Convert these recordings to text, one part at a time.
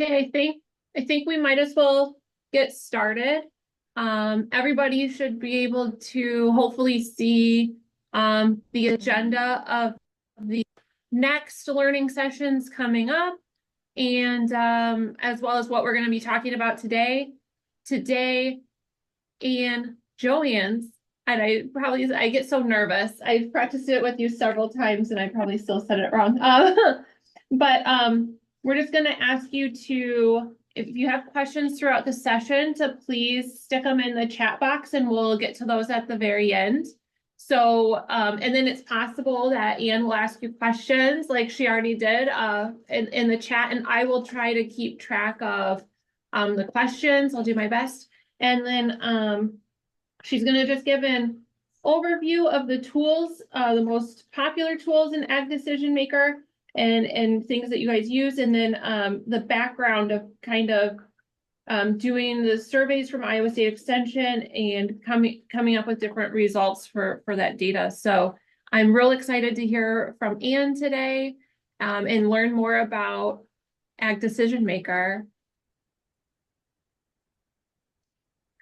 Okay, I think we might as well get started. Everybody should be able to hopefully see the agenda of the next learning sessions coming up, and as well as what we're going to be talking about today. Today, and Joanne's, and I get so nervous. I've practiced it with you several times, and I probably still said it wrong. But we're just going to ask you to, if you have questions throughout the session, to please stick them in the chat box, and we'll get to those at the very end. So, and then it's possible that Anne will ask you questions like she already did in the chat, and I will try to keep track of the questions. I'll do my best. And then she's going to just give an overview of the tools, the most popular tools in Ag Decision Maker, and things that you guys use, and then the background of kind of doing the surveys from Iowa State Extension and coming up with different results for that data. So I'm real excited to hear from Anne today and learn more about Ag Decision Maker.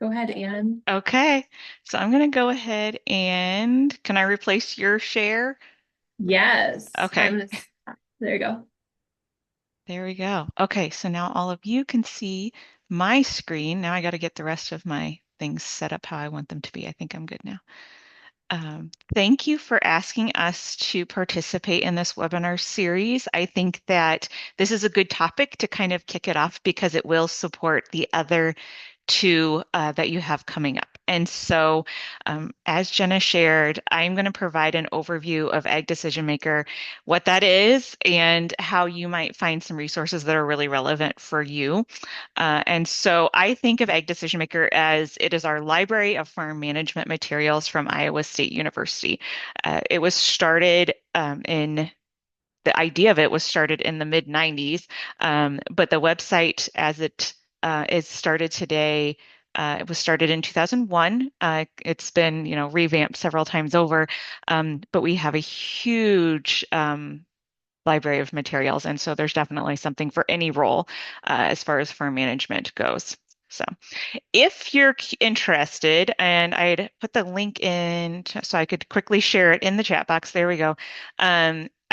Go ahead, Anne. Okay, so I'm going to go ahead and can I replace your share? Yes, Okay, there you go. there we go. Okay, so now all of you can see my screen. Now I got to get the rest of my things set up how I want them to be. I think I'm good now. Thank you for asking us to participate in this webinar series. I think that this is a good topic to kind of kick it off because it will support the other two that you have coming up. And so, as Jenna shared, I'm going to provide an overview of Ag Decision Maker, what that is, and how you might find some resources that are really relevant for you. And so I think of Ag Decision Maker as it is our library of farm management materials from Iowa State University. It was started in the idea of it was started in the mid 90s, but the website as it is started today, it was started in 2001. It's been, revamped several times over, but we have a huge library of materials, and so there's definitely something for any role as far as farm management goes. So if you're interested, and I'd put the link in so I could quickly share it in the chat box. There we go.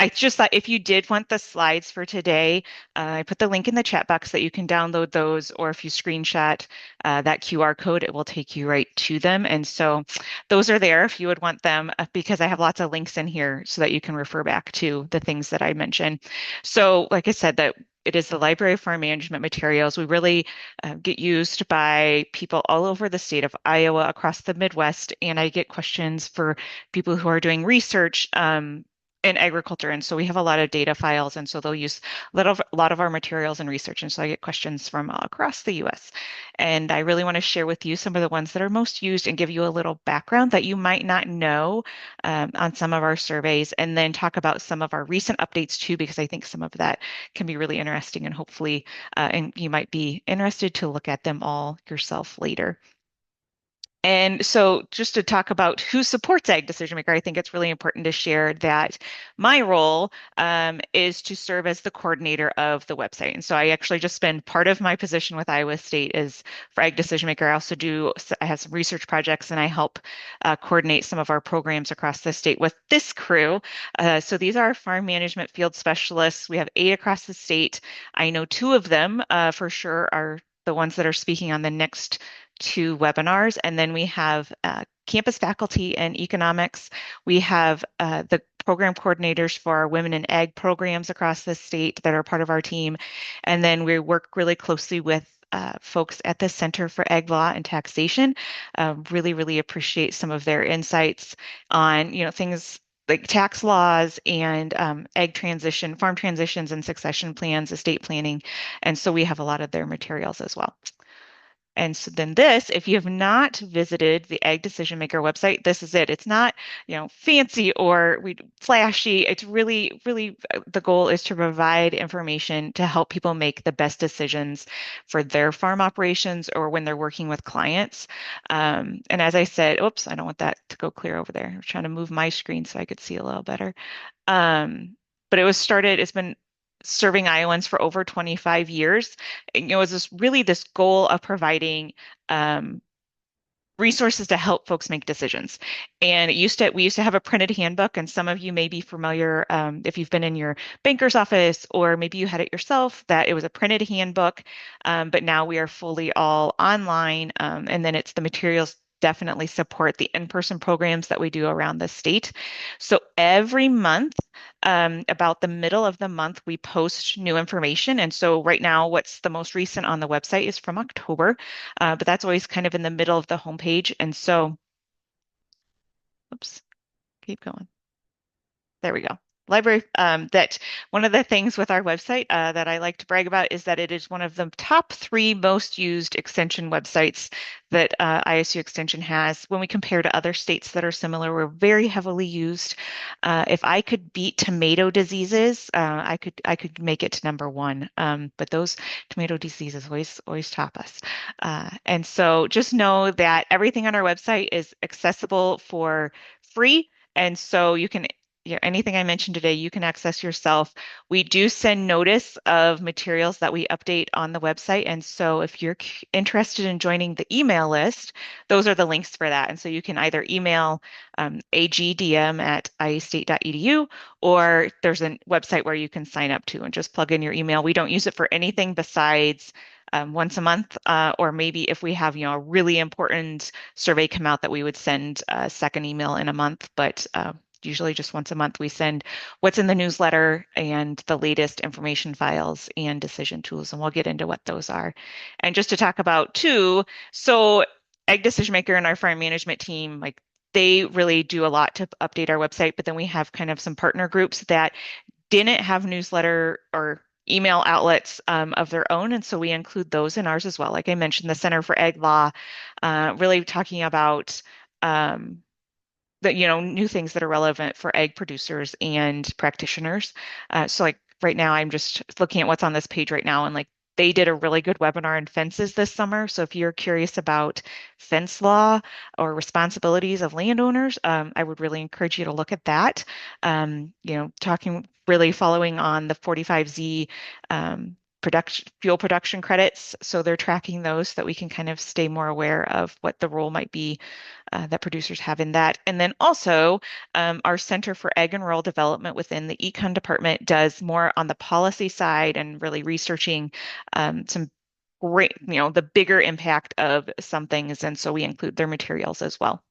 I just thought if you did want the slides for today, I put the link in the chat box that you can download those, or if you screenshot that QR code, it will take you right to them. And so those are there if you would want them, because I have lots of links in here so that you can refer back to the things that I mentioned. So, like I said, that it is the Library of Farm Management Materials. We really get used by people all over the state of Iowa, across the Midwest, and I get questions for people who are doing research in agriculture. And so we have a lot of data files, and so they'll use a lot of our materials and research. And so I get questions from across the US. And I really want to share with you some of the ones that are most used and give you a little background that you might not know on some of our surveys, and then talk about some of our recent updates too, because I think some of that can be really interesting, and hopefully and you might be interested to look at them all yourself later. And so, just to talk about who supports Ag Decision Maker, I think it's really important to share that my role is to serve as the coordinator of the website. And so, I actually just spend part of my position with Iowa State is for Ag Decision Maker. I have some research projects, and I help coordinate some of our programs across the state with this crew. So, these are farm management field specialists. We have 8 across the state. I know 2 of them for sure are the ones that are speaking on the next 2 webinars. And then we have campus faculty in economics. We have the program coordinators for our women in ag programs across the state that are part of our team. And then we work really closely with folks at the Center for Ag Law and Taxation. Really, really appreciate some of their insights on, things like tax laws and ag transition, farm transitions and succession plans, estate planning. And so we have a lot of their materials as well. And so then this, if you have not visited the Ag Decision Maker website, this is it. It's not, fancy or flashy. It's really, really the goal is to provide information to help people make the best decisions for their farm operations or when they're working with clients. And as I said, oops, I don't want that to go clear over there. I'm trying to move my screen so I could see a little better. But it's been serving Iowans for over 25 years. And, it was this goal of providing um, resources to help folks make decisions. And we used to have a printed handbook, and some of you may be familiar if you've been in your banker's office, or maybe you had it yourself, that it was a printed handbook. But now we are fully all online, and then it's the materials definitely support the in-person programs that we do around the state. So every month, about the middle of the month, we post new information. And so right now, what's the most recent on the website is from October, but that's always kind of in the middle of the homepage. And so, oops, keep going. There we go. Library, that one of the things with our website that I like to brag about is that it is one of the top 3 most used extension websites that ISU Extension has. When we compare to other states that are similar, we're very heavily used. If I could beat tomato diseases, I could make it to number 1. But those tomato diseases always top us. And so just know that everything on our website is accessible for free. And so you can anything I mentioned today, you can access yourself. We do send notice of materials that we update on the website. And so if you're interested in joining the email list, those are the links for that. And so you can either email agdm@iustate.edu, or there's a website where you can sign up to and just plug in your email. We don't use it for anything besides once a month, or maybe if we have, a really important survey come out that we would send a second email in a month, but usually just once a month, we send what's in the newsletter and the latest information files and decision tools, and we'll get into what those are. And just to talk about too, so Ag Decision Maker and our farm management team, like they really do a lot to update our website, but then we have kind of some partner groups that didn't have newsletter or email outlets of their own. And so we include those in ours as well. Like I mentioned, the Center for Ag Law, really talking about new things that are relevant for ag producers and practitioners. So like right now, I'm just looking at what's on this page right now, and like they did a really good webinar on fences this summer. So if you're curious about fence law or responsibilities of landowners, I would really encourage you to look at that. Talking really following on the 45Z fuel production credits. So they're tracking those so that we can kind of stay more aware of what the role might be that producers have in that. And then also our Center for Ag and Rural Development within the Econ department does more on the policy side and really researching some great, the bigger impact of some things. And so we include their materials as well.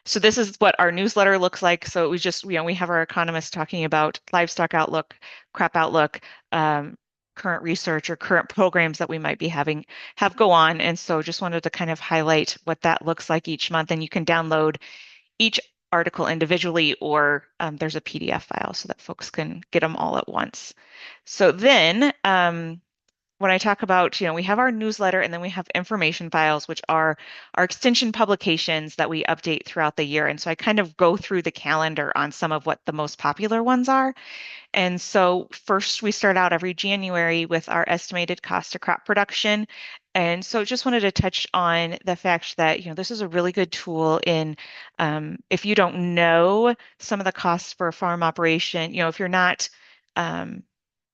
So this is what our newsletter looks like. So we just, we have our economists talking about livestock outlook, crop outlook, current research or current programs that we might be have go on. And so just wanted to kind of highlight what that looks like each month. And you can download each article individually, or there's a PDF file so that folks can get them all at once. So then when I talk about, we have our newsletter and then we have information files, which are our extension publications that we update throughout the year. And so I kind of go through the calendar on some of what the most popular ones are. And so first we start out every January with our estimated cost of crop production. And so just wanted to touch on the fact that, this is a really good tool in, if you don't know some of the costs for a farm operation, if you're not,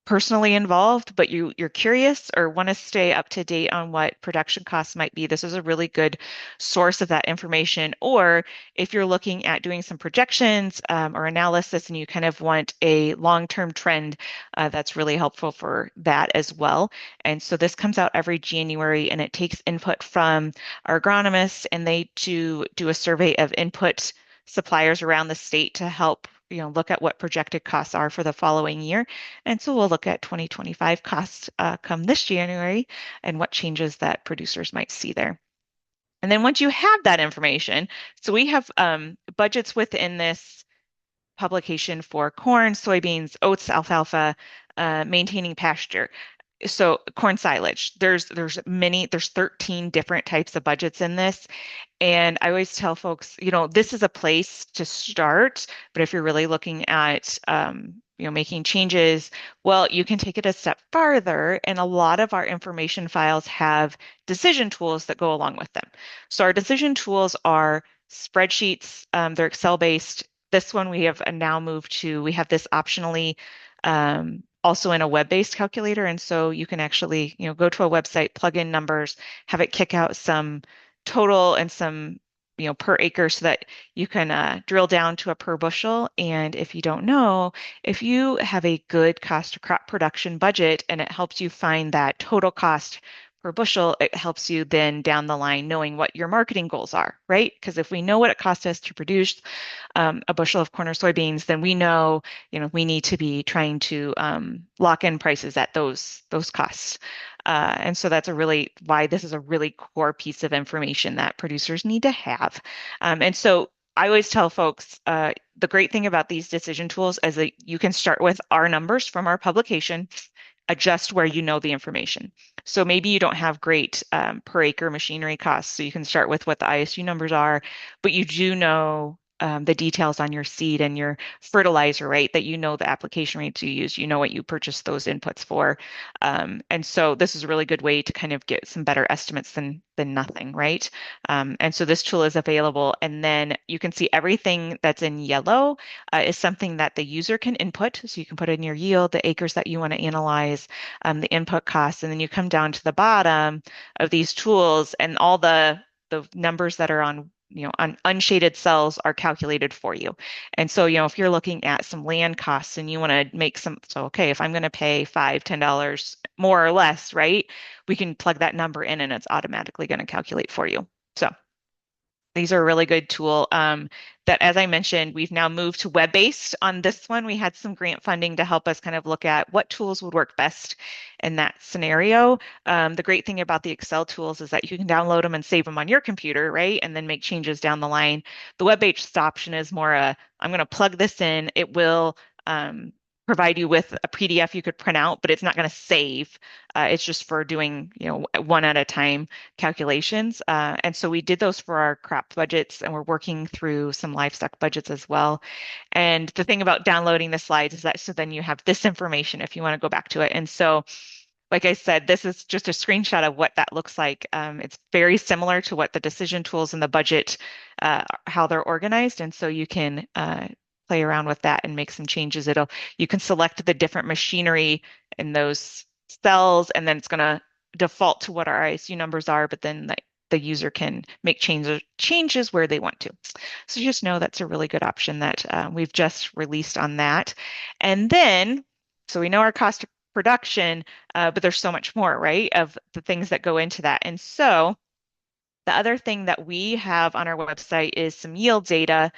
personally involved, but you're curious or want to stay up to date on what production costs might be, this is a really good source of that information. Or if you're looking at doing some projections or analysis and you kind of want a long-term trend, that's really helpful for that as well. And so this comes out every January, and it takes input from our agronomists, and they do a survey of input suppliers around the state to help look at what projected costs are for the following year. And so we'll look at 2025 costs come this January and what changes that producers might see there. And then once you have that information, so we have budgets within this publication for corn, soybeans, oats, alfalfa, maintaining pasture. So corn silage, there's 13 different types of budgets in this. And I always tell folks, this is a place to start, but if you're really looking at, making changes, well, you can take it a step farther. And a lot of our information files have decision tools that go along with them. So our decision tools are spreadsheets. They're Excel based. This one we have now moved to, we have this optionally also in a web-based calculator. And so you can actually, go to a website, plug in numbers, have it kick out some total and some, per acre so that you can drill down to a per bushel. And if you don't know, if you have a good cost to crop production budget and it helps you find that total cost per bushel, it helps you then down the line knowing what your marketing goals are, right? Because if we know what it costs us to produce a bushel of corn or soybeans, then we know, we need to be trying to lock in prices at those costs. And so that's why this is a really core piece of information that producers need to have. And so I always tell folks the great thing about these decision tools is that you can start with our numbers from our publication, adjust where you know the information. So maybe you don't have great per acre machinery costs, so you can start with what the ISU numbers are, but you do know the details on your seed and your fertilizer, right? That you know the application rates you use, you know what you purchased those inputs for. And so this is a really good way to kind of get some better estimates than nothing, right? And so this tool is available. And then you can see everything that's in yellow is something that the user can input. So you can put in your yield, the acres that you want to analyze, the input costs, and then you come down to the bottom of these tools and all the numbers that are on on unshaded cells are calculated for you. And so, if you're looking at some land costs and you want to make so okay, if I'm going to pay $5, $10 more or less, right? We can plug that number in and it's automatically going to calculate for you. So these are a really good tool that, as I mentioned, we've now moved to web-based on this one. We had some grant funding to help us kind of look at what tools would work best in that scenario. The great thing about the Excel tools is that you can download them and save them on your computer, right? And then make changes down the line. The web-based option is more I'm going to plug this in. It will provide you with a PDF you could print out, but it's not going to save. It's just for doing, one at a time calculations. And so we did those for our crop budgets, and we're working through some livestock budgets as well. And the thing about downloading the slides is that so then you have this information if you want to go back to it. And so, like I said, this is just a screenshot of what that looks like. It's very similar to what the decision tools in the budget, how they're organized. And so you can play around with that and make some changes. You can select the different machinery in those cells, and then it's going to default to what our ISU numbers are, but then the user can make changes where they want to. So just know that's a really good option that we've just released on that. And then, so we know our cost of production, but there's so much more, right, of the things that go into that. And so the other thing that we have on our website is some yield data,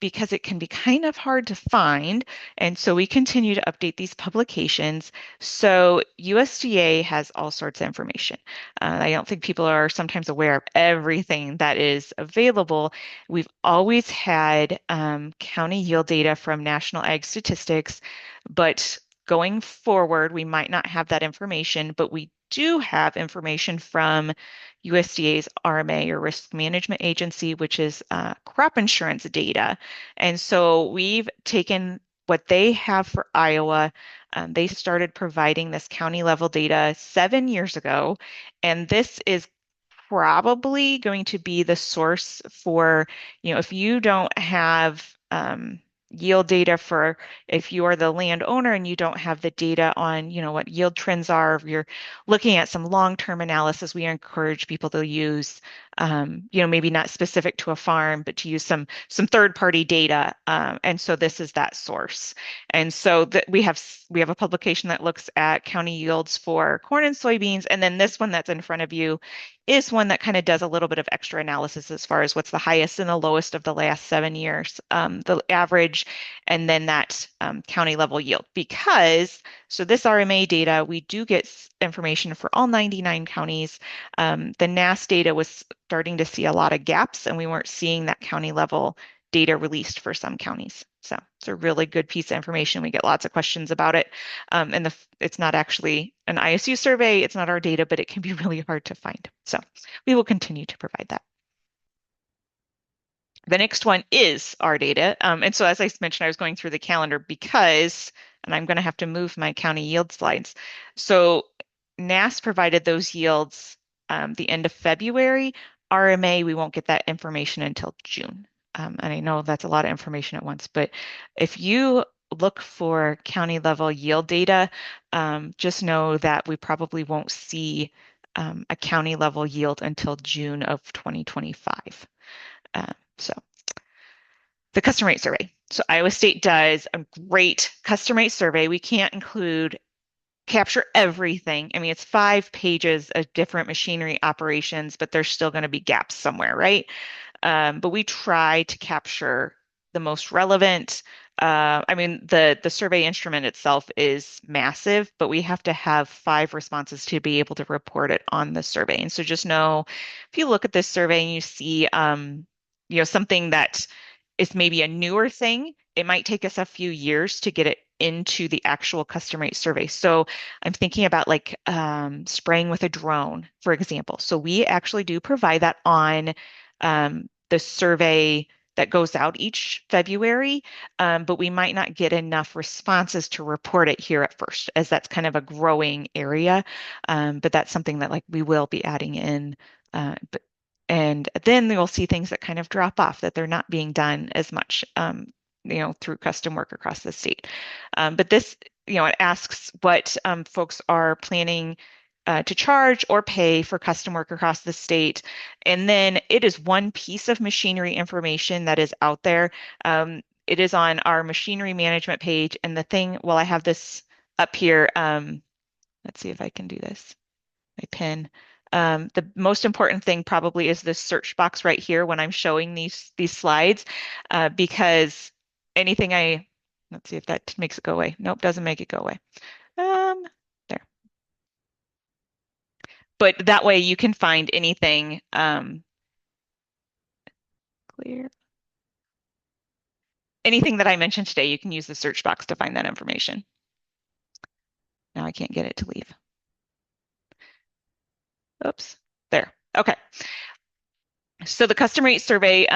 because it can be kind of hard to find. And so we continue to update these publications. So USDA has all sorts of information. I don't think people are sometimes aware of everything that is available. We've always had county yield data from National Ag Statistics, but going forward, we might not have that information, but we do have information from USDA's RMA, or Risk Management Agency, which is crop insurance data. And so we've taken what they have for Iowa. They started providing this county level data 7 years ago. And this is probably going to be the source for, if you don't have yield data for, if you are the landowner and you don't have the data on, what yield trends are, if you're looking at some long-term analysis, we encourage people to use, maybe not specific to a farm, but to use some third-party data. And so this is that source. And so that we have a publication that looks at county yields for corn and soybeans, and then this one that's in front of you is one that kind of does a little bit of extra analysis as far as what's the highest and the lowest of the last 7 years, the average, and then that county level yield. Because, so this RMA data, we do get information for all 99 counties. The NASS data was starting to see a lot of gaps, and we weren't seeing that county level data released for some counties. So it's a really good piece of information. We get lots of questions about it. And it's not actually an ISU survey, it's not our data, but it can be really hard to find. So we will continue to provide that. The next one is our data. And so as I mentioned, I was going through the calendar because, and I'm going to have to move my county yield slides. So NASS provided those yields the end of February. RMA, we won't get that information until June. And I know that's a lot of information at once, but if you look for county level yield data, just know that we probably won't see a county level yield until June of 2025. So the custom rate survey. So Iowa State does a great custom rate survey. We can't capture everything. I mean, it's 5 pages of different machinery operations, but there's still going to be gaps somewhere, right? But we try to capture the most relevant. I mean, the survey instrument itself is massive, but we have to have 5 responses to be able to report it on the survey. And so just know if you look at this survey and you see, something that is maybe a newer thing, it might take us a few years to get it into the actual custom rate survey. So I'm thinking about like spraying with a drone, for example. So we actually do provide that on the survey that goes out each February, but we might not get enough responses to report it here at first, as that's kind of a growing area. But that's something that like we will be adding in. And then you'll see things that kind of drop off, that they're not being done as much, through custom work across the state. But this, it asks what folks are planning to charge or pay for custom work across the state. And then it is one piece of machinery information that is out there. It is on our machinery management page. And the thing, while I have this up here, let's see if I can do this, my pen. The most important thing probably is this search box right here when I'm showing these slides, because let's see if that makes it go away. Nope, doesn't make it go away. There. But that way you can find anything clear. Anything that I mentioned today, you can use the search box to find that information. Now I can't get it to leave. Oops, there. Okay. So the custom rate survey,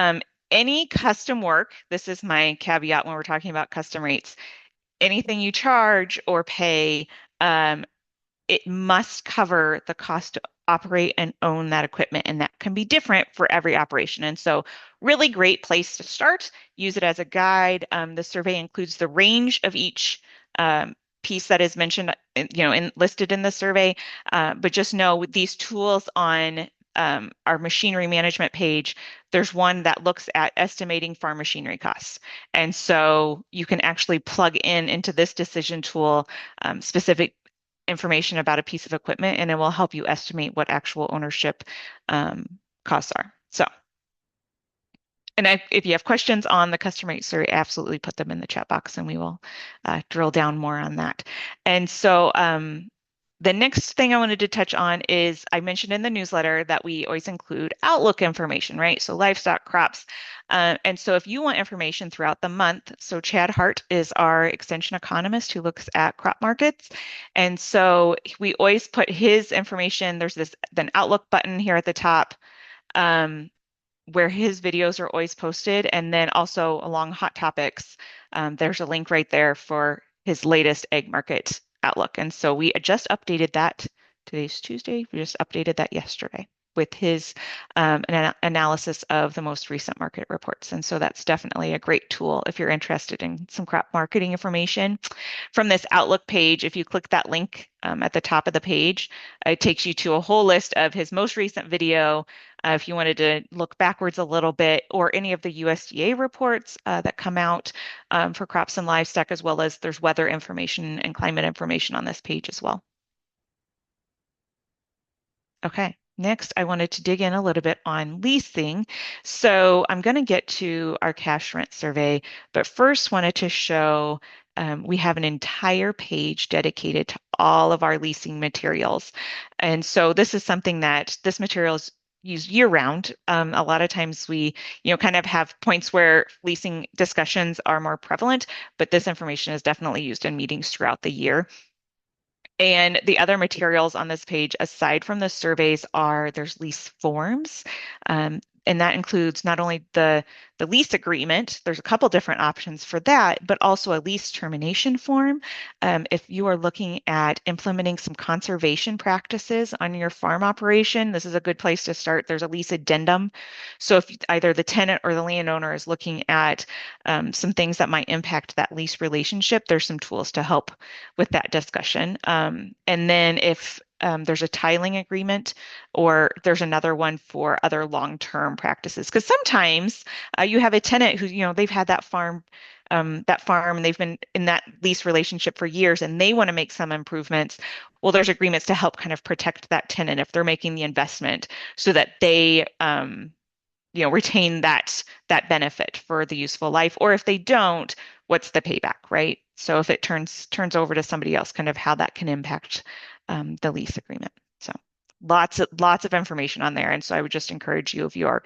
any custom work, this is my caveat when we're talking about custom rates, anything you charge or pay, it must cover the cost to operate and own that equipment, and that can be different for every operation. And so really great place to start. Use it as a guide. The survey includes the range of each piece that is mentioned, listed in the survey. But just know with these tools on our machinery management page, there's one that looks at estimating farm machinery costs. And so you can actually plug into this decision tool specific information about a piece of equipment, and it will help you estimate what actual ownership costs are. So, and if you have questions on the custom rate survey, absolutely put them in the chat box and we will drill down more on that. And so the next thing I wanted to touch on is I mentioned in the newsletter that we always include outlook information, right? So livestock, crops. And so if you want information throughout the month, so Chad Hart is our extension economist who looks at crop markets. And so we always put his information, there's an outlook button here at the top where his videos are always posted. And then also along hot topics, there's a link right there for his latest egg market outlook. And so we just updated that. Today's Tuesday. We just updated that yesterday with his analysis of the most recent market reports. And so that's definitely a great tool if you're interested in some crop marketing information. From this Outlook page, if you click that link at the top of the page, it takes you to a whole list of his most recent video. If you wanted to look backwards a little bit, or any of the USDA reports that come out for crops and livestock, as well as there's weather information and climate information on this page as well. Okay, next I wanted to dig in a little bit on leasing. So I'm going to get to our cash rent survey, but first wanted to show we have an entire page dedicated to all of our leasing materials. And so this is something that this material is used year round. A lot of times we, kind of have points where leasing discussions are more prevalent, but this information is definitely used in meetings throughout the year. And the other materials on this page, aside from the surveys, there's lease forms. and that includes not only the lease agreement, there's a couple different options for that, but also a lease termination form. If you are looking at implementing some conservation practices on your farm operation, this is a good place to start. There's a lease addendum. So if either the tenant or the landowner is looking at some things that might impact that lease relationship, there's some tools to help with that discussion. And then if there's a tiling agreement, or there's another one for other long-term practices. Because sometimes you have a tenant who, they've had that farm, and they've been in that lease relationship for years, and they want to make some improvements. Well, there's agreements to help kind of protect that tenant if they're making the investment, so that they retain that benefit for the useful life. Or if they don't, what's the payback, right? So if it turns over to somebody else, kind of how that can impact the lease agreement. So lots of information on there. And so I would just encourage you, if you are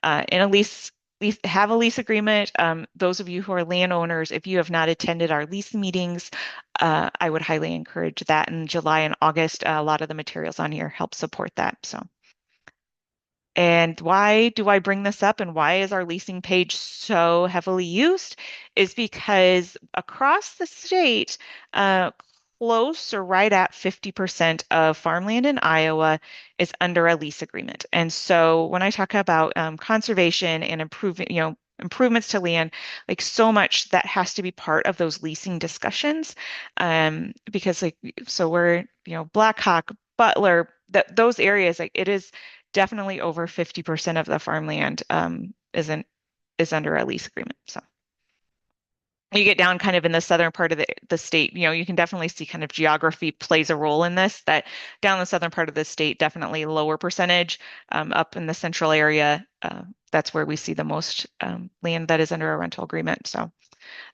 in a have a lease agreement. Those of you who are landowners, if you have not attended our lease meetings, I would highly encourage that. In July and August, a lot of the materials on here help support that. So. And why do I bring this up, and why is our leasing page so heavily used? Is because across the state, close or right at 50% of farmland in Iowa is under a lease agreement. And so when I talk about conservation and improvements to land, like, so much that has to be part of those leasing discussions, because so we're, Blackhawk, Butler, those areas, like, it is definitely over 50% of the farmland is under a lease agreement. So you get down kind of in the southern part of the state, you can definitely see kind of geography plays a role in this, that down the southern part of the state, definitely lower percentage. Up in the central area, that's where we see the most land that is under a rental agreement. So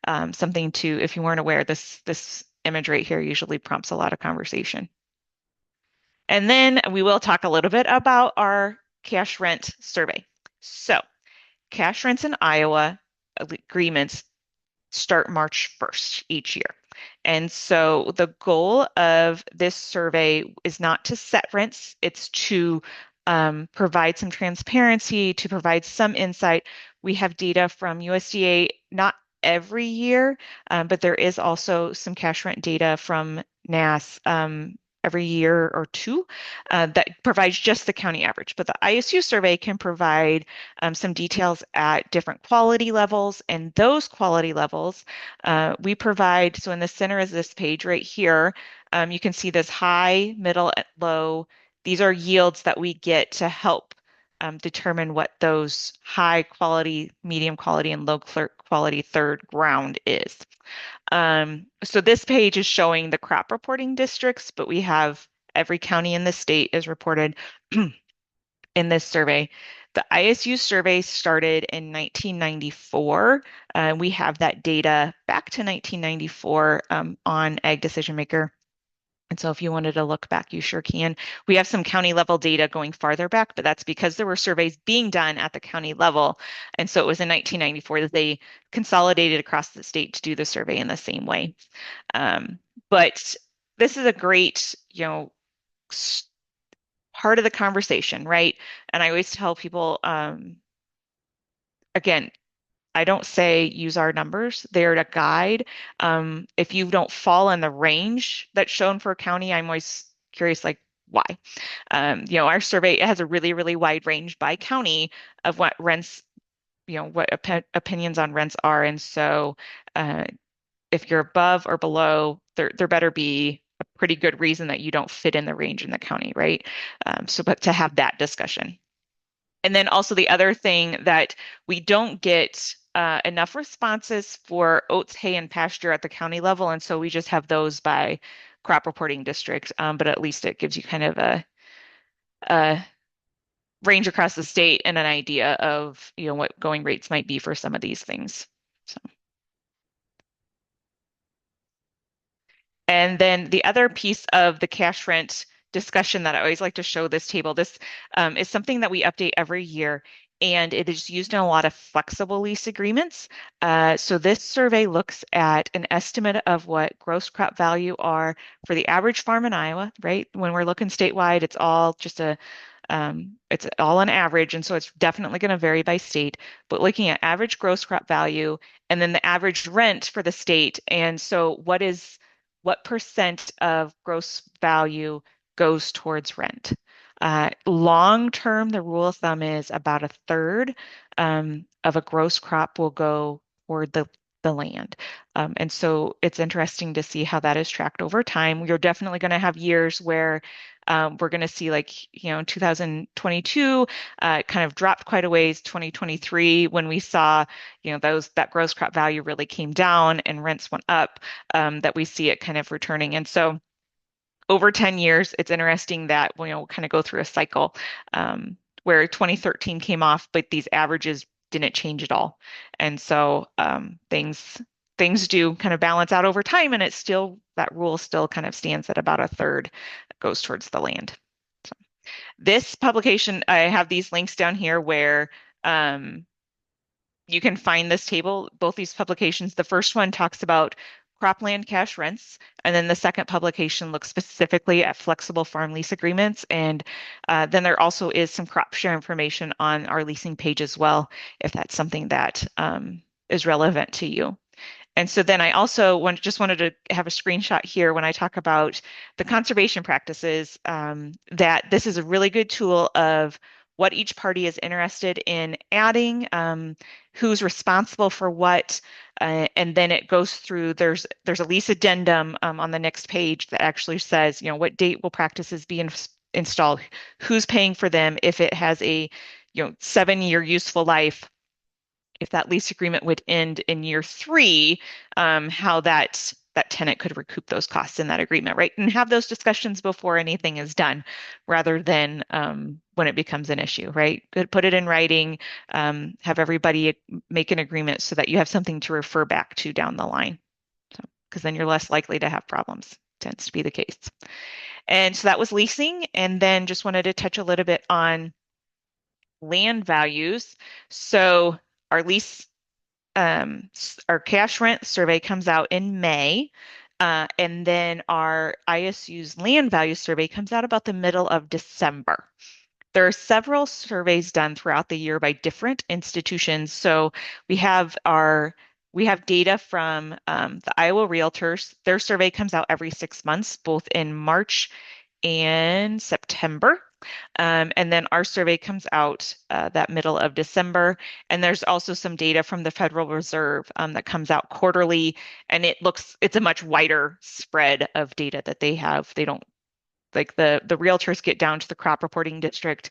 something to, if you weren't aware, this image right here usually prompts a lot of conversation. And then we will talk a little bit about our cash rent survey. So cash rents in Iowa agreements start March 1st each year. And so the goal of this survey is not to set rents, it's to provide some transparency, to provide some insight. We have data from USDA, not every year, but there is also some cash rent data from NASS every year or two that provides just the county average. But the ISU survey can provide some details at different quality levels, and those quality levels we provide. So in the center is this page right here. You can see this high, middle, and low. These are yields that we get to help determine what those high quality, medium quality, and low quality third ground is. So this page is showing the crop reporting districts, but we have every county in the state is reported in this survey. The ISU survey started in 1994. We have that data back to 1994 on Ag Decision Maker. And so if you wanted to look back, you sure can. We have some county level data going farther back, but that's because there were surveys being done at the county level. And so it was in 1994 that they consolidated across the state to do the survey in the same way. But this is a great, part of the conversation, right? And I always tell people, again, I don't say use our numbers. They're a guide. If you don't fall in the range that's shown for a county, I'm always curious, like, why? Our survey has a really, really wide range by county of what rents, what opinions on rents are. And so if you're above or below, there better be a pretty good reason that you don't fit in the range in the county, right? But to have that discussion. And then also the other thing that we don't get enough responses for oats, hay, and pasture at the county level. And so we just have those by crop reporting district, but at least it gives you kind of a range across the state and an idea of, what going rates might be for some of these things. So. And then the other piece of the cash rent discussion that I always like to show this table, this is something that we update every year, and it is used in a lot of flexible lease agreements. So this survey looks at an estimate of what gross crop value are for the average farm in Iowa, right? When we're looking statewide, it's all just a It's all an average, and so it's definitely going to vary by state. But looking at average gross crop value and then the average rent for the state, and so what percent of gross value goes towards rent? Long term, the rule of thumb is about a third of a gross crop will go toward the land. And so it's interesting to see how that is tracked over time. You're definitely going to have years where we're going to see, like, 2022 kind of dropped quite a ways. 2023, when we saw, that gross crop value really came down and rents went up, that we see it kind of returning. And so over 10 years, it's interesting that we'll kind of go through a cycle where 2013 came off, but these averages didn't change at all. And so things do kind of balance out over time, and that rule still kind of stands at about a third that goes towards the land. So this publication, I have these links down here where you can find this table, both these publications. The first one talks about cropland cash rents, and then the second publication looks specifically at flexible farm lease agreements. And then there also is some crop share information on our leasing page as well, if that's something that is relevant to you. And so then I also just wanted to have a screenshot here when I talk about the conservation practices, that this is a really good tool of what each party is interested in adding, who's responsible for what, and then it goes through, there's a lease addendum on the next page that actually says, what date will practices be installed, who's paying for them, if it has a 7-year useful life, if that lease agreement would end in year 3, how that tenant could recoup those costs in that agreement, right? And have those discussions before anything is done, rather than when it becomes an issue, right? Put it in writing, have everybody make an agreement so that you have something to refer back to down the line. So, because then you're less likely to have problems, tends to be the case. And so that was leasing. And then just wanted to touch a little bit on land values. So our our cash rent survey comes out in May, and then our ISU's land value survey comes out about the middle of December. There are several surveys done throughout the year by different institutions. So we have data from the Iowa Realtors. Their survey comes out every 6 months, both in March and September. And then our survey comes out that middle of December. And there's also some data from the Federal Reserve that comes out quarterly. And it's a much wider spread of data that they have. They don't, like, the realtors get down to the crop reporting district.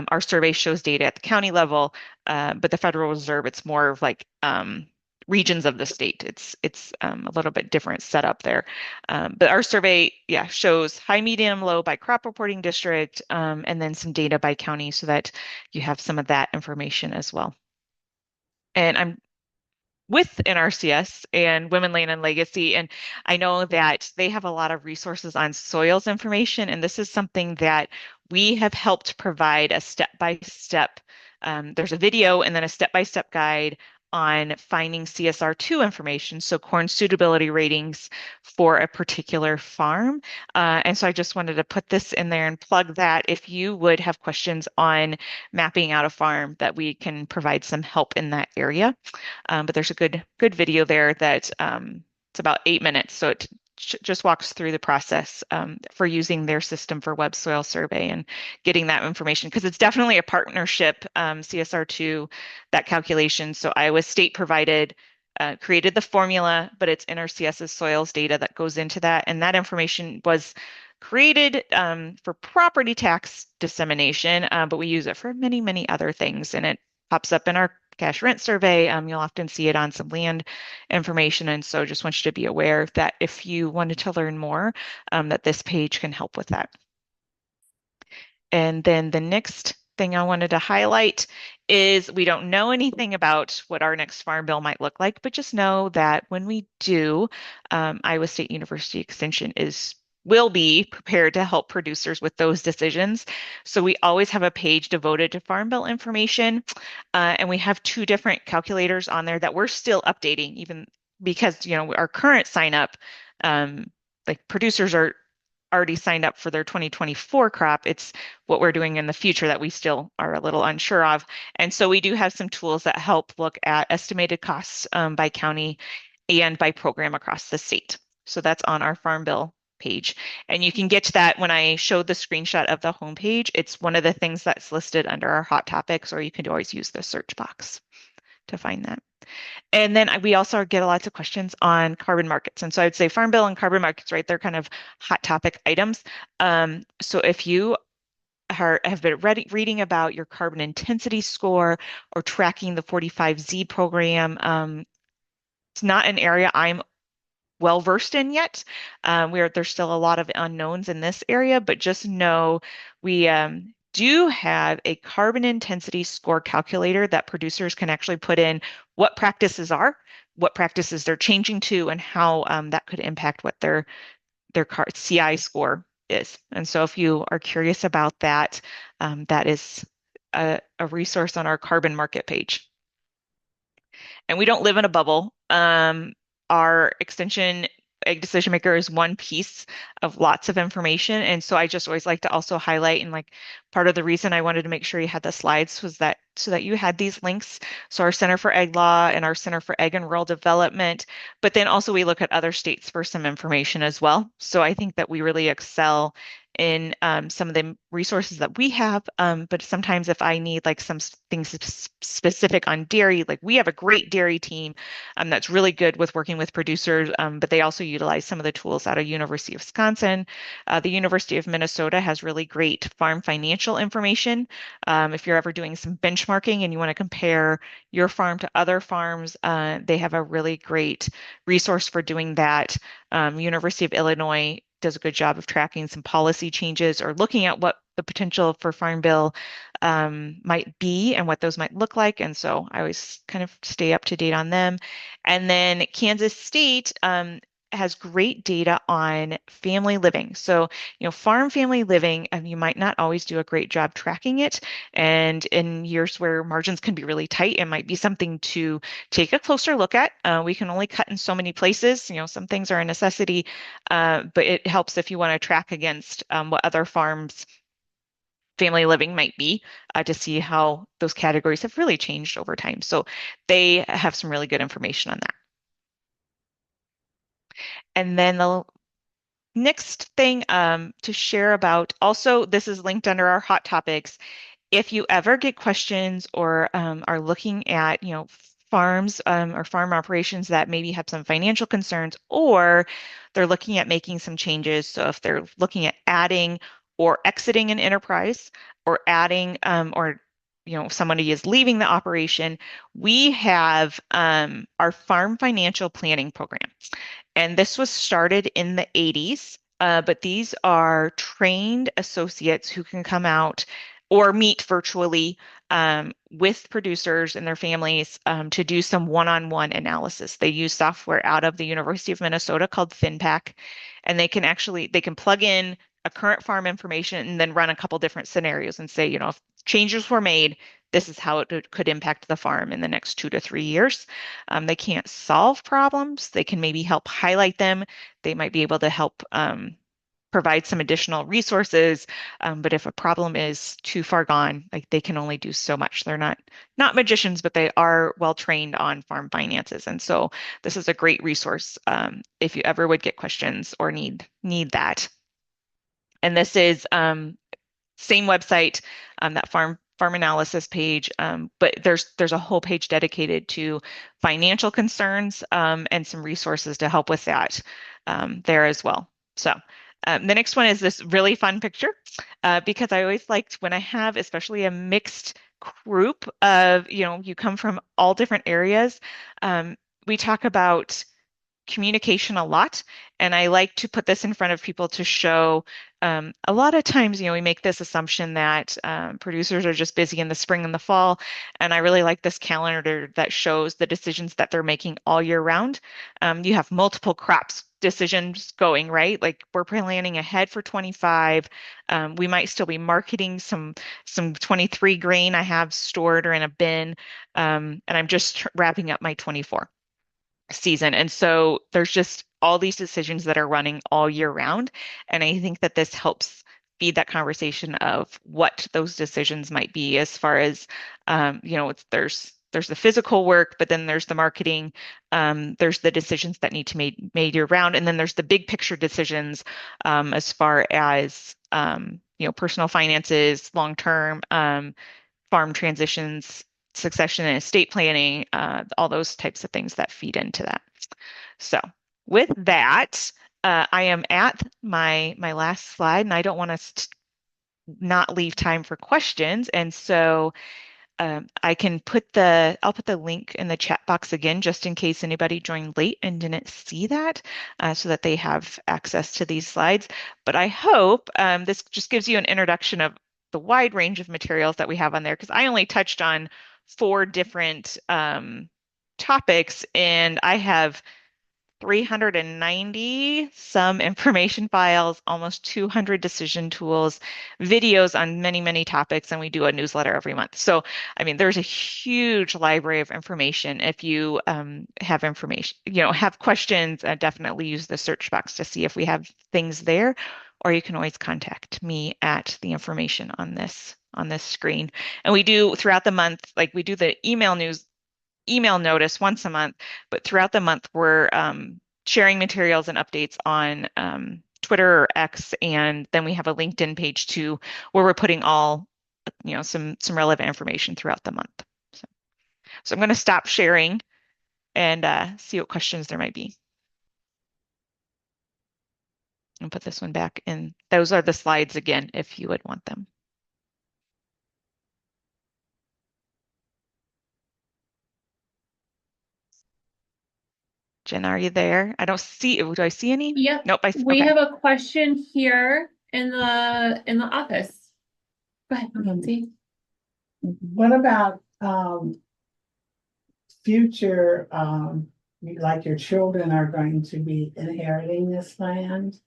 Our survey shows data at the county level, but the Federal Reserve, it's more of like regions of the state. It's a little bit different setup there. But our survey, shows high, medium, low by crop reporting district, and then some data by county so that you have some of that information as well. And I'm with NRCS and Women, Land, and Legacy, and I know that they have a lot of resources on soils information, and this is something that we have helped provide a step-by-step. There's a video and then a step-by-step guide on finding CSR2 information, so corn suitability ratings for a particular farm. And so I just wanted to put this in there and plug that if you would have questions on mapping out a farm, that we can provide some help in that area. But there's a good video there that it's about 8 minutes, so it just walks through the process for using their system for web soil survey and getting that information, because it's definitely a partnership, CSR2, that calculation. So Iowa State created the formula, but it's NRCS's soils data that goes into that. And that information was created for property tax dissemination, but we use it for many, many other things. And it pops up in our cash rent survey. You'll often see it on some land information. And so just want you to be aware that if you wanted to learn more, that this page can help with that. And then the next thing I wanted to highlight is we don't know anything about what our next farm bill might look like, but just know that when we do, Iowa State University Extension will be prepared to help producers with those decisions. So we always have a page devoted to farm bill information, and we have 2 different calculators on there that we're still updating, even because our current sign up, like, producers are already signed up for their 2024 crop. It's what we're doing in the future that we still are a little unsure of. And so we do have some tools that help look at estimated costs by county and by program across the state. So that's on our Farm Bill page. And you can get to that when I showed the screenshot of the homepage. It's one of the things that's listed under our hot topics, or you can always use the search box to find that. And then we also get lots of questions on carbon markets. And so I would say Farm Bill and carbon markets, right? They're kind of hot topic items. So if you have been reading about your carbon intensity score or tracking the 45Z program, it's not an area I'm well versed in yet. There's still a lot of unknowns in this area, but just know we do have a carbon intensity score calculator that producers can actually put in what practices are, what practices they're changing to, and how that could impact what their CI score is. And so if you are curious about that, that is a resource on our carbon market page. And we don't live in a bubble. Our extension Ag Decision Maker is one piece of lots of information. And so I just always like to also highlight, and like part of the reason I wanted to make sure you had the slides was that so that you had these links. So our Center for Ag Law and our Center for Ag and Rural Development, but then also we look at other states for some information as well. So I think that we really excel in some of the resources that we have. But sometimes if I need like some things specific on dairy, like we have a great dairy team that's really good with working with producers, but they also utilize some of the tools out of University of Wisconsin. The University of Minnesota has really great farm financial information. If you're ever doing some benchmarking and you want to compare your farm to other farms, they have a really great resource for doing that. University of Illinois does a good job of tracking some policy changes or looking at what the potential for Farm Bill might be and what those might look like. And so I always kind of stay up to date on them. And then Kansas State has great data on family living. So, farm family living, you might not always do a great job tracking it. And in years where margins can be really tight, it might be something to take a closer look at. We can only cut in so many places. Some things are a necessity, but it helps if you want to track against what other farms family living might be to see how those categories have really changed over time. So they have some really good information on that. And then the next thing to share about, also, this is linked under our hot topics. If you ever get questions or are looking at, farms or farm operations that maybe have some financial concerns, or they're looking at making some changes. So if they're looking at adding or exiting an enterprise or adding or somebody is leaving the operation, we have our farm financial planning program. And this was started in the 80s, but these are trained associates who can come out or meet virtually with producers and their families to do some one-on-one analysis. They use software out of the University of Minnesota called FinPack, and they can plug in a current farm information and then run a couple different scenarios and say, if changes were made, this is how it could impact the farm in the next 2 to 3 years. They can't solve problems. They can maybe help highlight them. They might be able to help provide some additional resources. But if a problem is too far gone, like they can only do so much. They're not magicians, but they are well trained on farm finances. And so this is a great resource if you ever would get questions or need that. And this is same website, that farm analysis page, but there's a whole page dedicated to financial concerns and some resources to help with that there as well. So the next one is this really fun picture because I always liked when I have especially a mixed group of, you come from all different areas. We talk about communication a lot, and I like to put this in front of people to show a lot of times, we make this assumption that producers are just busy in the spring and the fall, and I really like this calendar that shows the decisions that they're making all year round. You have multiple crops decisions going, right? Like we're planning ahead for 25. We might still be marketing some 23 grain I have stored or in a bin, and I'm just wrapping up my 24 season. And so there's just all these decisions that are running all year round. And I think that this helps feed that conversation of what those decisions might be as far as, there's the physical work, but then there's the marketing, there's the decisions that need to be made year round, and then there's the big picture decisions as far as personal finances, long term, farm transitions, succession and estate planning, all those types of things that feed into that. So with that, I am at my last slide, and I don't want us to not leave time for questions. And so I'll put the link in the chat box again, just in case anybody joined late and didn't see that, so that they have access to these slides. But I hope this just gives you an introduction of the wide range of materials that we have on there, because I only touched on 4 different topics, and I have 390 some information files, almost 200 decision tools, videos on many, many topics, and we do a newsletter every month. So, I mean, there's a huge library of information. If you have information, have questions, definitely use the search box to see if we have things there, or you can always contact me at the information on this screen. And we do throughout the month, like we do the email notice once a month, but throughout the month we're sharing materials and updates on Twitter or X, and then we have a LinkedIn page too, where we're putting all some relevant information throughout the month. So I'm going to stop sharing and see what questions there might be. And put this one back in. Those are the slides again, if you would want them. Jen, are you there? I don't see. Do I see any? Yep. Nope. We okay. have a question here in the office. Go ahead, Nancy. What about future, like your children are going to be inheriting this land?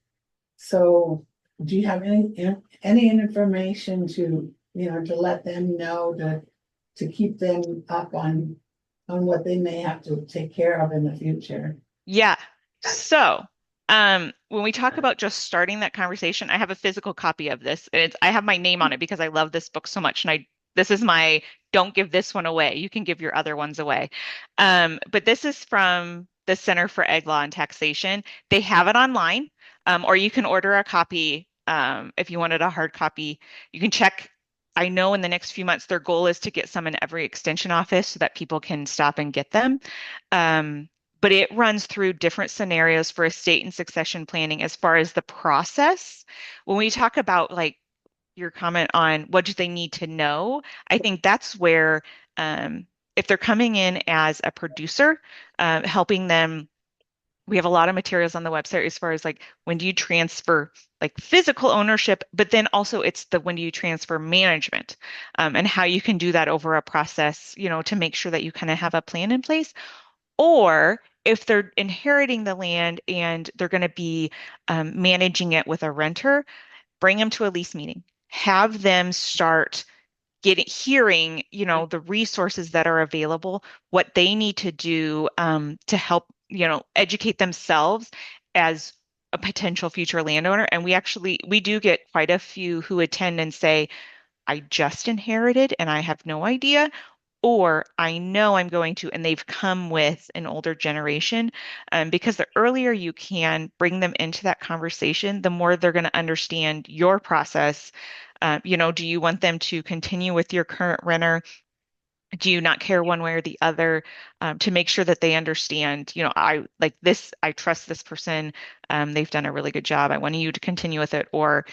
So do you have any information to, to let them know, to keep them up on what they may have to take care of in the future? Yeah. So when we talk about just starting that conversation, I have a physical copy of this. I have my name on it because I love this book so much. And this is my, don't give this one away. You can give your other ones away. But this is from the Center for Ag Law and Taxation. They have it online, or you can order a copy if you wanted a hard copy. You can check. I know in the next few months, their goal is to get some in every extension office so that people can stop and get them. But it runs through different scenarios for estate and succession planning as far as the process. When we talk about like your comment on what do they need to know, I think that's where if they're coming in as a producer, helping them. We have a lot of materials on the website as far as like when do you transfer like physical ownership, but then also it's the when do you transfer management, and how you can do that over a process, to make sure that you kind of have a plan in place. Or if they're inheriting the land and they're going to be managing it with a renter, bring them to a lease meeting. Have them start hearing, the resources that are available, what they need to do to help, educate themselves as a potential future landowner. And we do get quite a few who attend and say, I just inherited and I have no idea, or I know I'm going to, and they've come with an older generation. Because the earlier you can bring them into that conversation, the more they're going to understand your process. Do you want them to continue with your current renter? Do you not care one way or the other? To make sure that they understand, I like this, I trust this person. They've done a really good job. I want you to continue with it. Or,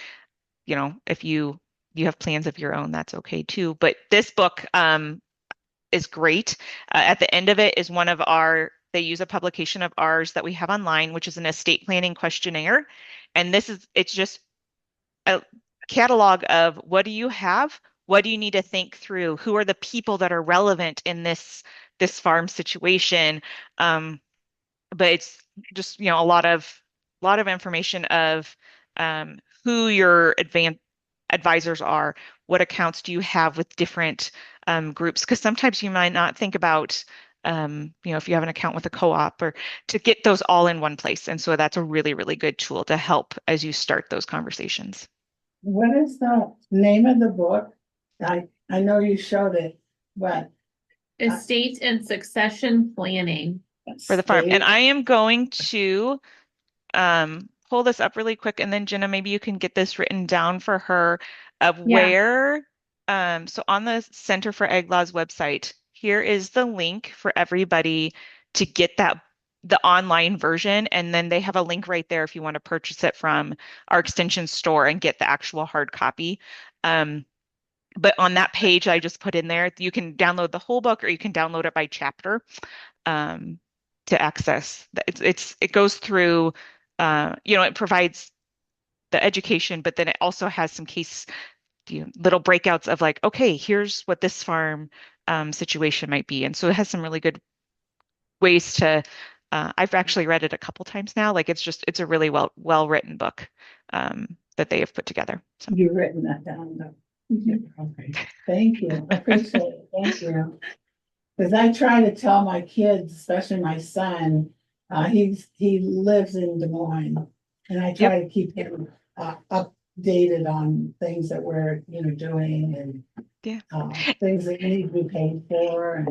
if you have plans of your own, that's okay too. But this book, is great. At the end of it is they use a publication of ours that we have online, which is an estate planning questionnaire. And it's just a catalog of what do you have? What do you need to think through? Who are the people that are relevant in this farm situation? But it's just, a lot of information of who your advisors are, what accounts do you have with different groups, because sometimes you might not think about if you have an account with a co-op, or to get those all in one place. And so that's a really, really good tool to help as you start those conversations. What is the name of the book? I know you showed it, but Estate and succession planning. For the farm. And state- I am going to pull this up really quick, and then Jenna, maybe you can get this written down for her of Yeah. where, so on the Center for Ag Laws website, here is the link for everybody to get the online version, and then they have a link right there if you want to purchase it from our extension store and get the actual hard copy. But on that page I just put in there, you can download the whole book or you can download it by chapter to access. It goes through, it provides the education, but then it also has some case, little breakouts of like, okay, here's what this farm situation might be. And so it has some really good ways to, I've actually read it a couple times now. Like it's a really well written book that they have put together. So. You've written that down, though. Okay, thank you. I appreciate it. Thank you. Because I try to tell my kids, especially my son, he lives in Des Moines, and I try to keep him updated on things that we're doing and Yeah. things that need to be paid for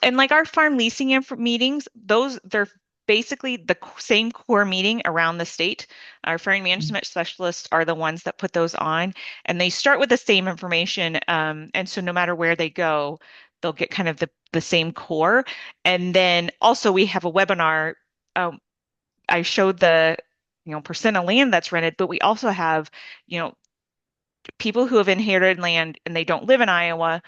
and like our farm leasing meetings, they're basically the same core meeting around the state. Our farm management specialists are the ones that put those on, and they start with the same information. And so no matter where they go, they'll get kind of the same core. And then also we have a webinar. I showed the percent of land that's rented, but we also have people who have inherited land and they don't live in Iowa.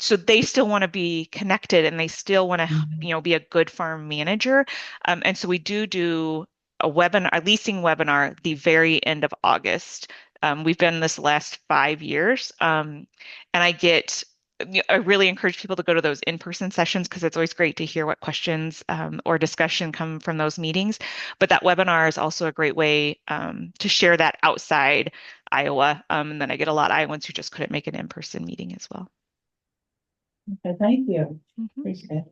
So they still want to be connected and they still want to, be a good farm manager. And so we do a leasing webinar at the very end of August. We've been this last 5 years. And I really encourage people to go to those in-person sessions because it's always great to hear what questions or discussion come from those meetings. But that webinar is also a great way to share that outside Iowa. And then I get a lot of Iowans who just couldn't make an in-person meeting as well. Okay, thank you. Mhm. Appreciate it.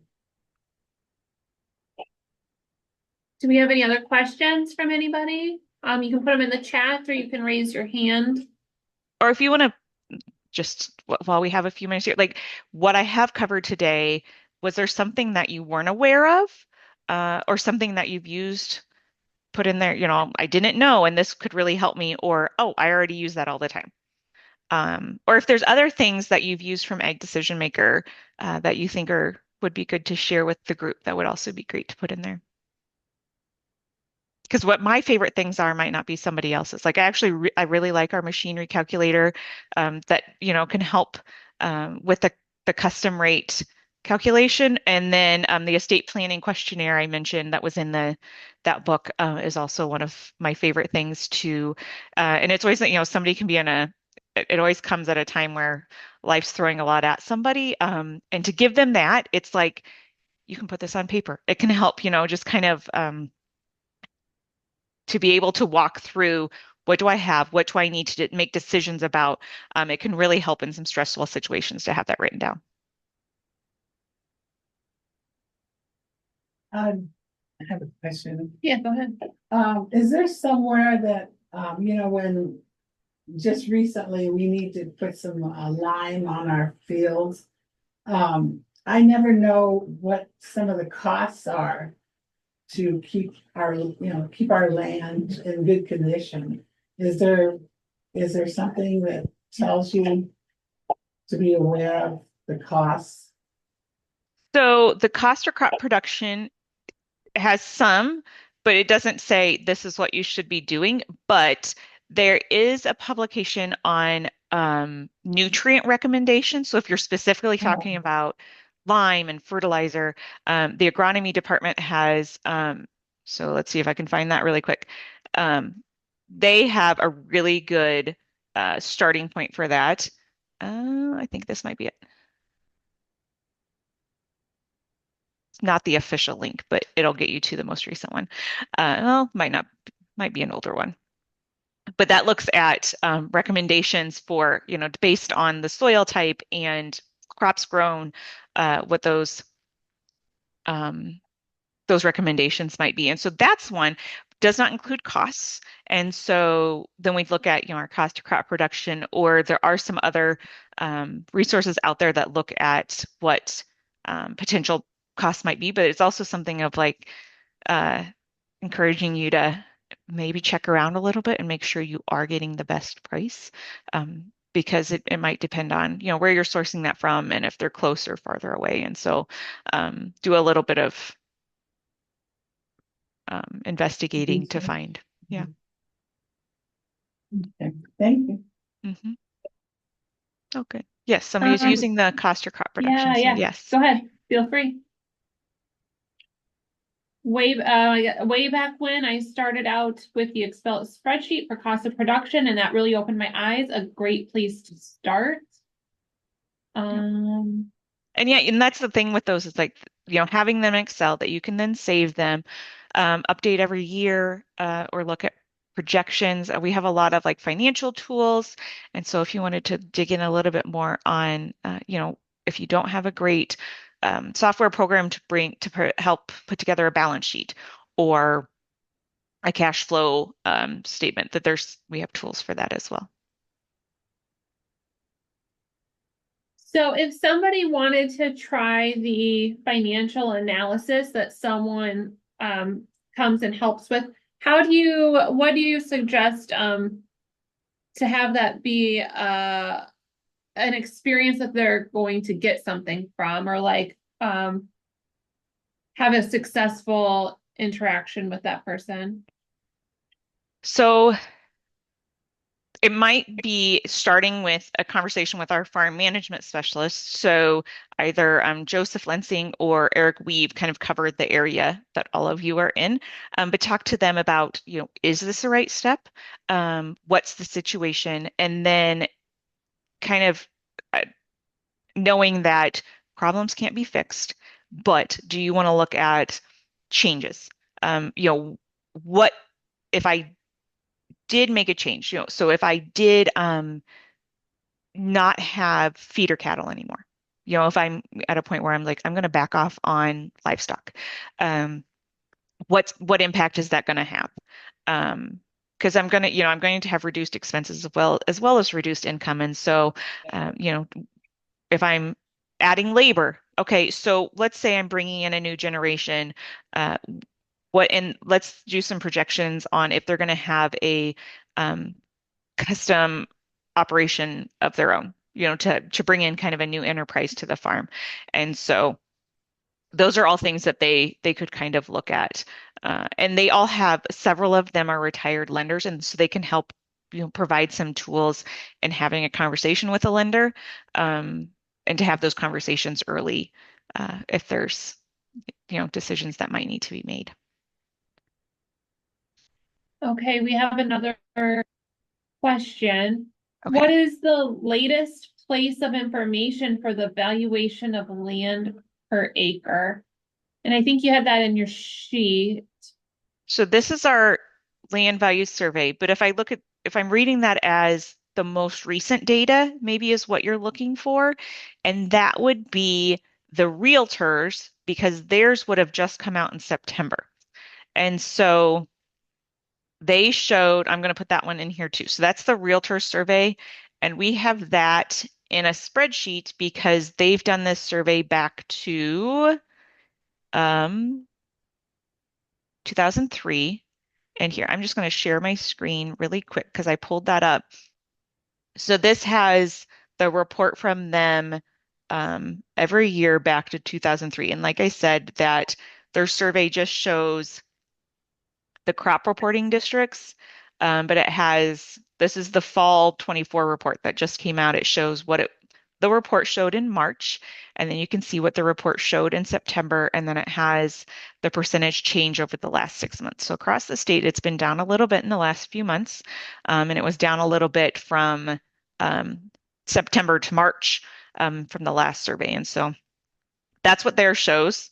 Do we have any other questions from anybody? You can put them in the chat or you can raise your hand. Or if you want to just while we have a few minutes here, like what I have covered today, was there something that you weren't aware of or something that you've used, put in there, I didn't know, and this could really help me, or, oh, I already use that all the time. Or if there's other things that you've used from Ag Decision Maker that you think would be good to share with the group, that would also be great to put in there. Because what my favorite things are might not be somebody else's. Like I really like our machinery calculator that can help with the custom rate calculation, and then the estate planning questionnaire I mentioned that was in that book is also one of my favorite things to. And it's always that somebody can be it always comes at a time where life's throwing a lot at somebody, and to give them that, it's like you can put this on paper. It can help, just kind of. To be able to walk through what do I have, what do I need to make decisions about. It can really help in some stressful situations to have that written down. I have a question. Yeah, go ahead. Is there somewhere that, when just recently we need to put some lime on our fields? I never know what some of the costs are to keep our land in good condition. Is there something that tells you to be aware of the costs? So the cost of crop production has some, but it doesn't say this is what you should be doing. But there is a publication on nutrient recommendations. So if you're specifically talking about lime and fertilizer, the agronomy department has, so let's see if I can find that really quick. They have a really good starting point for that. I think this might be it. It's not the official link, but it'll get you to the most recent one. Well, might be an older one. But that looks at recommendations for, based on the soil type and crops grown, what those those recommendations might be. And so that's one, does not include costs. And so then we look at, our cost to crop production, or there are some other resources out there that look at what potential costs might be, but it's also something of like encouraging you to maybe check around a little bit and make sure you are getting the best price. Because it might depend on, where you're sourcing that from and if they're close or farther away. And so do a little bit of investigating to Research. find. Yeah. Okay, thank you. Mm-hmm. Oh, good. Yes, somebody's using the cost or crop production. Yeah, So yeah. yes. Go ahead, feel free. Way back when I started out with the Excel spreadsheet for cost of production, and that really opened my eyes. A great place to start. And yeah, and that's the thing with those is like, having them in Excel that you can then save them, update every year, or look at projections. We have a lot of like financial tools. And so if you wanted to dig in a little bit more on, if you don't have a great software program to help put together a balance sheet or a cash flow statement, we have tools for that as well. So if somebody wanted to try the financial analysis that someone comes and helps with, what do you suggest to have that be an experience that they're going to get something from, or like have a successful interaction with that person? So it might be starting with a conversation with our farm management specialist. So either Joseph Lensing or Eric Weave kind of covered the area that all of you are in, but talk to them about, is this the right step? What's the situation? And then kind of knowing that problems can't be fixed, but do you want to look at changes? What if I did make a change, so if I did not have feeder cattle anymore, if I'm at a point where I'm like, I'm going to back off on livestock, what impact is that going to have? Because I'm going to have reduced expenses as well as reduced income. And so, if I'm adding labor, okay, so let's say I'm bringing in a new generation, let's do some projections on if they're going to have a custom operation of their own, to bring in kind of a new enterprise to the farm. And so those are all things that they could kind of look at. And they all have, several of them are retired lenders, and so they can help, provide some tools in having a conversation with a lender, and to have those conversations early, if there's, decisions that might need to be made. Okay, we have another question. Okay. What is the latest place of information for the valuation of land per acre? And I think you had that in your sheet. So this is our land value survey, but if I'm reading that as the most recent data, maybe is what you're looking for, and that would be the realtors, because theirs would have just come out in September. And so they showed, I'm going to put that one in here too. So that's the realtor survey, and we have that in a spreadsheet because they've done this survey back to 2003. And here, I'm just going to share my screen really quick because I pulled that up. So this has the report from them every year back to 2003. And like I said, that their survey just shows the crop reporting districts, but this is the fall 24 report that just came out. It shows what the report showed in March, and then you can see what the report showed in September, and then it has the percentage change over the last 6 months. So across the state, it's been down a little bit in the last few months, and it was down a little bit from September to March from the last survey. And so that's what theirs shows.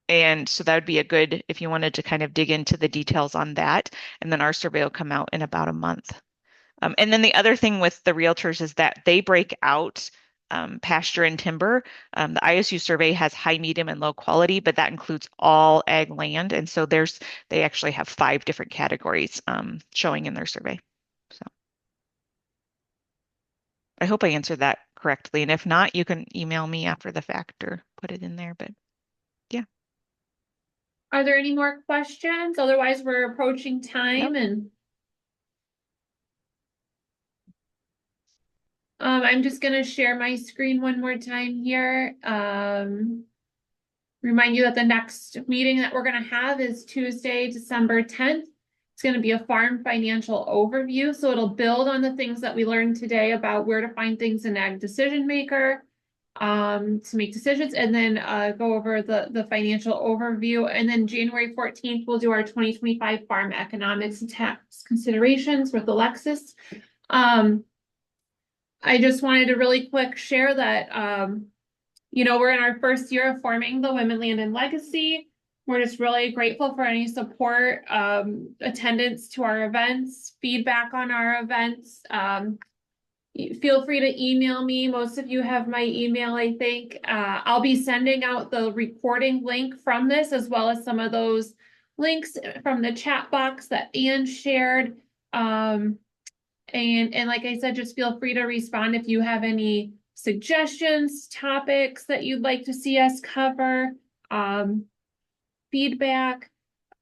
And so that would be a good, if you wanted to kind of dig into the details on that, and then our survey will come out in about a month. And then the other thing with the realtors is that they break out pasture and timber. The ISU survey has high, medium, and low quality, but that includes all ag land. And so they actually have 5 different categories showing in their survey. So I hope I answered that correctly. And if not, you can email me after the fact or put it in there. But yeah. Are there any more questions? Otherwise, we're approaching time and I'm just gonna share my screen one more time here. Remind you that the next meeting that we're gonna have is Tuesday, December 10th. It's gonna be a farm financial overview, so it'll build on the things that we learned today about where to find things in Ag Decision Maker to make decisions, and then go over the financial overview. And then January 14th, we'll do our 2025 farm economics and tax considerations with Alexis. I just wanted to really quick share that, we're in our first year of forming the Women, Land, and Legacy. We're just really grateful for any support, attendance to our events, feedback on our events. Feel free to email me. Most of you have my email, I think. I'll be sending out the recording link from this, as well as some of those links from the chat box that Ann shared. And like I said, just feel free to respond if you have any suggestions, topics that you'd like to see us cover, feedback.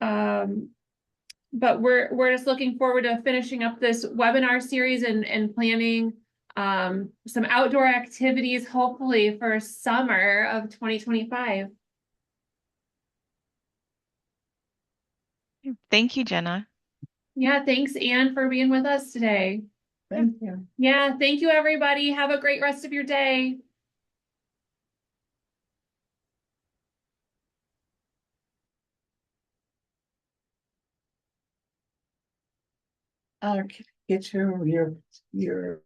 But we're just looking forward to finishing up this webinar series and planning some outdoor activities, hopefully for summer of 2025. Thank you, Jenna. Yeah, thanks, Ann, for being with us today. Thank you. Yeah, thank you, everybody. Have a great rest of your day. Get your